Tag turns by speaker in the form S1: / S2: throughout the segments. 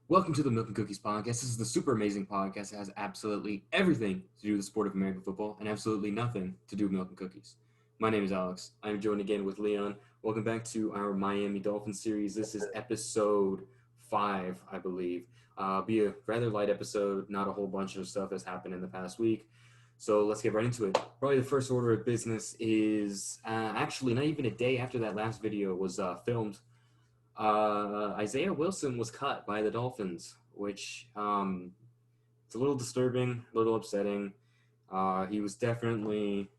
S1: Welcome to the Milk and Cookies podcast. This is the super amazing podcast that has absolutely everything to do with the sport of American football and absolutely nothing to do with milk and cookies. My name is Alex. I'm joined again with Leon. Welcome back to our Miami Dolphins series. This is episode 5, I believe. Be a rather light episode, not a whole bunch of stuff has happened in the past week. So let's get right into it. Probably the first order of business is actually not even a day after that last video was filmed. Isaiah Wilson was cut by the Dolphins, which it's a little disturbing, a little upsetting. He was definitely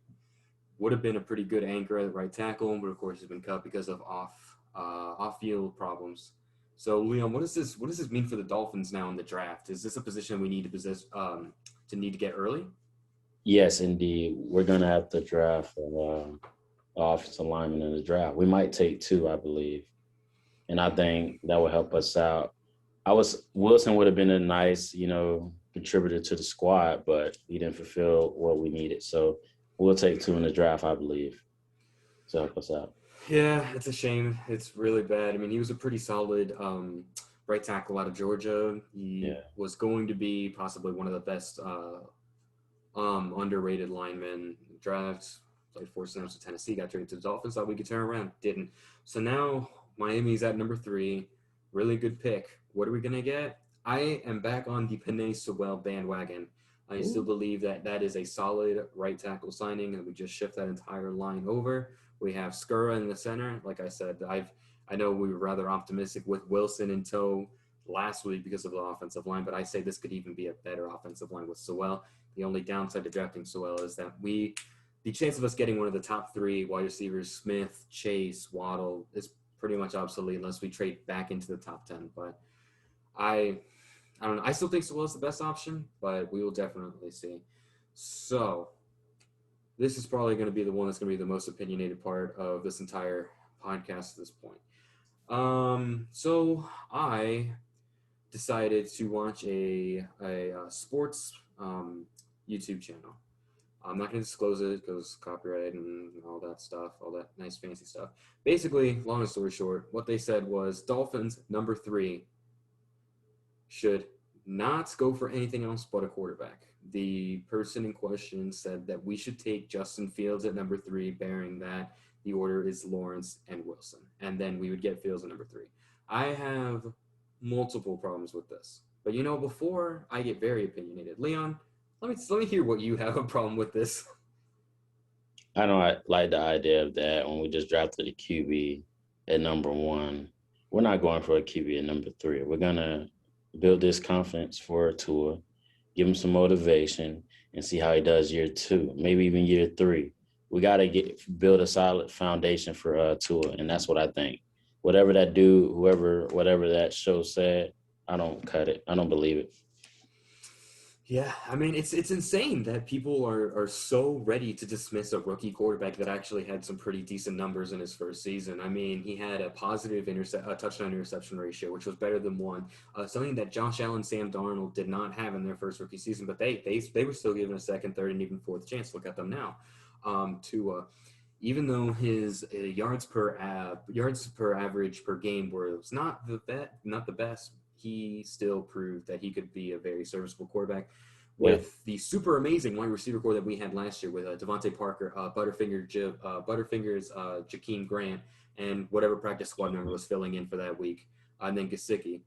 S1: would have been a pretty good anchor at right tackle, but of course he's been cut because of off field problems. So Leon, what does this mean for the Dolphins now in the draft? Is this a position we need to possess to get early?
S2: Yes, indeed. We're going to have to draft offensive lineman in the draft. We might take two, I believe. And I think that will help us out. Wilson would have been a nice, contributor to the squad, but he didn't fulfill what we needed. So we'll take two in the draft, I believe, to help us out.
S1: Yeah, it's a shame. It's really bad. I mean, he was a pretty solid right tackle out of Georgia. He
S2: Yeah.
S1: was going to be possibly one of the best underrated linemen in the draft. Played 4 snaps with Tennessee, got traded to the Dolphins, thought we could turn around. Didn't. So now Miami's at number 3. Really good pick. What are we going to get? I am back on the Penei Sewell bandwagon. I still believe that that is a solid right tackle signing, and we just shift that entire line over. We have Skura in the center. Like I said, I know we were rather optimistic with Wilson in tow last week because of the offensive line, but I say this could even be a better offensive line with Sewell. The only downside to drafting Sewell is that the chance of us getting one of the top 3 wide receivers, Smith, Chase, Waddle, is pretty much obsolete unless we trade back into the top 10. But I don't know. I still think Sewell's the best option, but we will definitely see. So this is probably going to be the one that's going to be the most opinionated part of this entire podcast at this point. So I decided to watch a sports YouTube channel. I'm not going to disclose it because copyright and all that stuff, all that nice fancy stuff. Basically, long story short, what they said was Dolphins number 3 should not go for anything else but a quarterback. The person in question said that we should take Justin Fields at number 3, bearing that the order is Lawrence and Wilson, and then we would get Fields at number 3. I have multiple problems with this, but before I get very opinionated, Leon, let me hear what you have a problem with this.
S2: I don't like the idea of that when we just drafted a QB at number 1. We're not going for a QB at number 3. We're going to build this confidence for Tua, give him some motivation, and see how he does year 2, maybe even year 3. We got to build a solid foundation for Tua, and that's what I think. Whatever that dude, whatever that show said, I don't cut it. I don't believe it.
S1: Yeah, I mean it's insane that people are so ready to dismiss a rookie quarterback that actually had some pretty decent numbers in his first season. I mean, he had a positive touchdown interception ratio, which was better than 1. Something that Josh Allen, Sam Darnold did not have in their first rookie season, but they were still given a second, third, and even fourth chance. Look at them now. Even though his yards per average per game was not the best, he still proved that he could be a very serviceable quarterback
S2: Yeah.
S1: with the super amazing wide receiver core that we had last year with Devontae Parker, Butterfingers, Jakeem Grant, and whatever practice squad member was filling in for that week, and then Gesicki.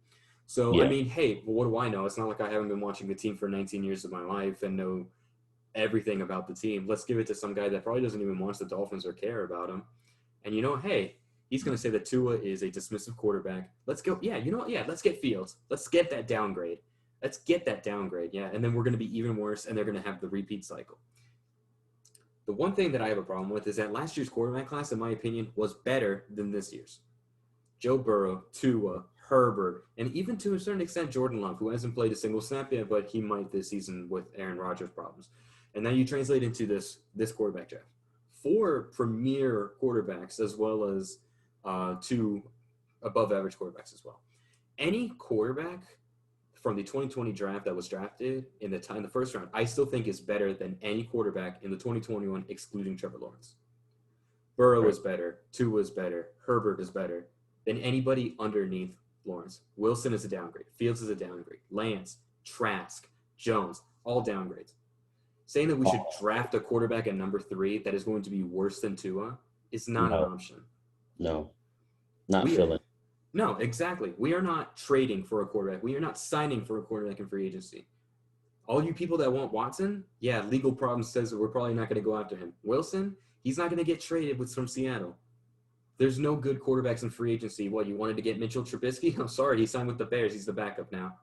S1: So, I
S2: Yeah.
S1: mean, hey, well, what do I know? It's not like I haven't been watching the team for 19 years of my life and know everything about the team. Let's give it to some guy that probably doesn't even watch the Dolphins or care about them. And hey, he's going to say that Tua is a dismissive quarterback. Let's go. Yeah, you know what? Yeah, let's get Fields. Let's get that downgrade. Let's get that downgrade. Yeah, and then we're going to be even worse, and they're going to have the repeat cycle. The one thing that I have a problem with is that last year's quarterback class, in my opinion, was better than this year's. Joe Burrow, Tua, Herbert, and even to a certain extent Jordan Love, who hasn't played a single snap yet, but he might this season with Aaron Rodgers problems. And now you translate into this quarterback draft. 4 premier quarterbacks as well as 2 above average quarterbacks as well. Any quarterback from the 2020 draft that was drafted in the first round, I still think is better than any quarterback in the 2021, excluding Trevor Lawrence. Burrow is better, Tua is better, Herbert is better than anybody underneath Lawrence. Wilson is a downgrade. Fields is a downgrade. Lance, Trask, Jones, all downgrades. Saying that we should draft a quarterback at number 3 that is going to be worse than Tua is not an
S2: No,
S1: option.
S2: no, not
S1: We
S2: feeling.
S1: No, exactly. We are not trading for a quarterback. We are not signing for a quarterback in free agency. All you people that want Watson, yeah, legal problem says that we're probably not going to go after him. Wilson, he's not going to get traded with from Seattle. There's no good quarterbacks in free agency. What, you wanted to get Mitchell Trubisky? I'm sorry, he signed with the Bears. He's the backup now.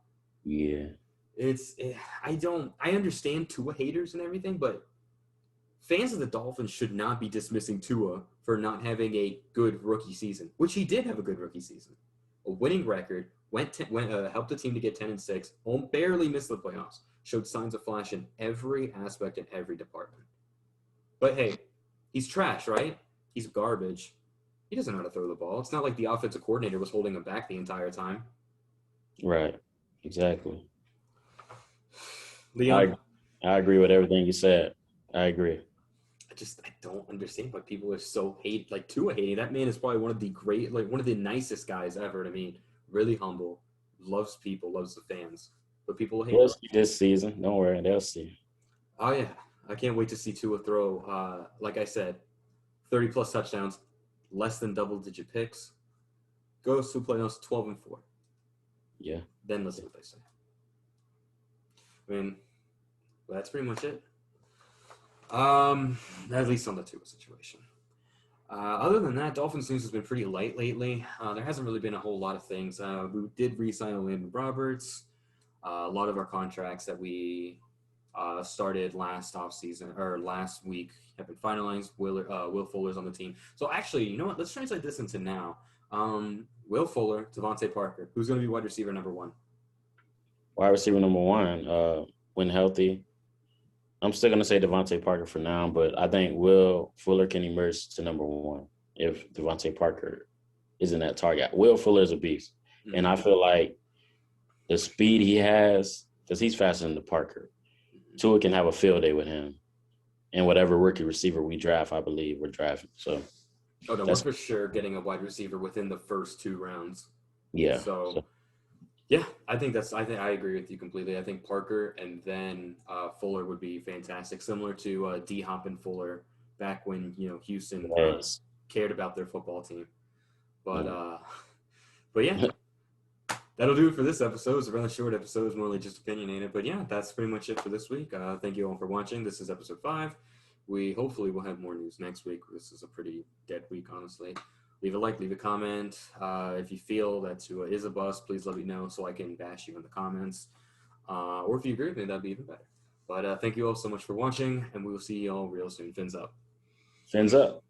S2: Yeah.
S1: I understand Tua haters and everything, but fans of the Dolphins should not be dismissing Tua for not having a good rookie season, which he did have a good rookie season. A winning record, helped the team to get 10-6, barely missed the playoffs, showed signs of flash in every aspect in every department. But hey, he's trash, right? He's garbage. He doesn't know how to throw the ball. It's not like the offensive coordinator was holding him back the entire time.
S2: Right. Exactly.
S1: Leon,
S2: I agree with everything you said. I agree.
S1: I don't understand why people are so like Tua hating. That man is probably one of the nicest guys ever to meet. Really humble, loves people, loves the fans. But people hate
S2: We'll
S1: him.
S2: see this season. Don't worry, they'll see.
S1: Oh yeah, I can't wait to see Tua throw. Like I said, 30+ touchdowns, less than double-digit picks. Goes to playoffs 12-4.
S2: Yeah.
S1: Then let's see what they say. I mean, that's pretty much it. At least on the Tua situation. Other than that, Dolphins news has been pretty light lately. There hasn't really been a whole lot of things. We did re-sign Landon Roberts. A lot of our contracts that we started last week have been finalized. Will Fuller's on the team. So actually, you know what? Let's translate this into now. Will Fuller, Devontae Parker. Who's going to be wide receiver number 1?
S2: Wide receiver number 1, when healthy. I'm still going to say Devontae Parker for now, but I think Will Fuller can emerge to number 1 if Devontae Parker isn't that target. Will Fuller is a beast. Mm-hmm. And I feel like the speed he has, because he's faster than the Parker, Tua can have a field day with him. And whatever rookie receiver we draft, I believe we're drafting. So,
S1: we're for sure getting a wide receiver within the first 2 rounds.
S2: Yeah.
S1: So yeah, I think I agree with you completely. I think Parker and then Fuller would be fantastic, similar to D Hop and Fuller back when Houston cared about their football team. But yeah, that'll do it for this episode. It's a rather short episode. It's more like just opinionated. But yeah, that's pretty much it for this week. Thank you all for watching. This is episode 5. We hopefully will have more news next week. This is a pretty dead week, honestly. Leave a like, leave a comment. If you feel that Tua is a bust, please let me know so I can bash you in the comments. Or if you agree with me, that'd be even better. But thank you all so much for watching, and we will see you all real soon. Fins up.
S2: Fins up.